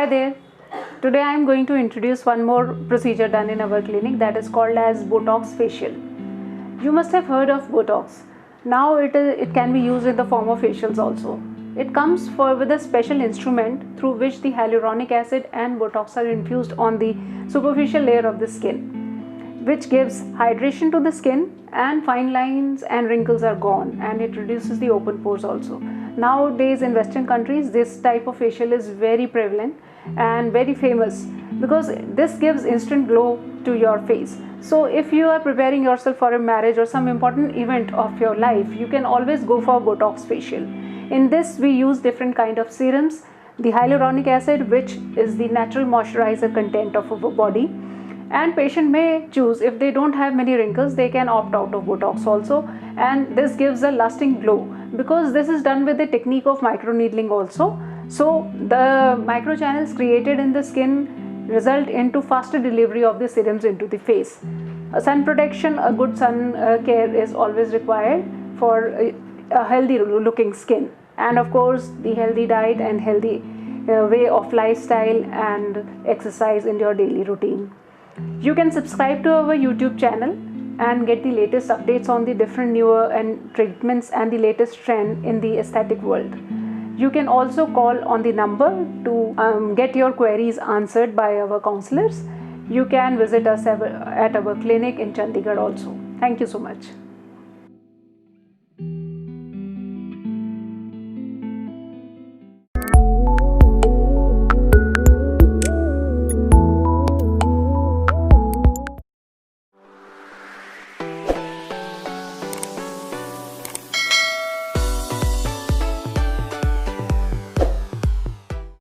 there. Today I am going to introduce one more procedure done in our clinic, that is called as BOTOX facial. You must have heard of BOTOX. Now it can be used in the form of facials also. It comes with a special instrument through which the hyaluronic acid and BOTOX are infused on the superficial layer of the skin, which gives hydration to the skin, and fine lines and wrinkles are gone, and it reduces the open pores also. Nowadays in Western countries, this type of facial is very prevalent and very famous because this gives instant glow to your face. So if you are preparing yourself for a marriage or some important event of your life, you can always go for BOTOX facial. In this we use different kind of serums, the hyaluronic acid, which is the natural moisturizer content of our body, and patient may choose. If they don't have many wrinkles, they can opt out of BOTOX also, and this gives a lasting glow because this is done with the technique of microneedling also. So the microchannels created in the skin result into faster delivery of the serums into the face. Sun protection, a good sun care is always required for a healthy looking skin, and of course the healthy diet and healthy way of lifestyle and exercise in your daily routine. You can subscribe to our YouTube channel and get the latest updates on the different newer and treatments and the latest trend in the aesthetic world. You can also call on the number to get your queries answered by our counselors. You can visit us at our clinic in Chandigarh also. Thank you so much.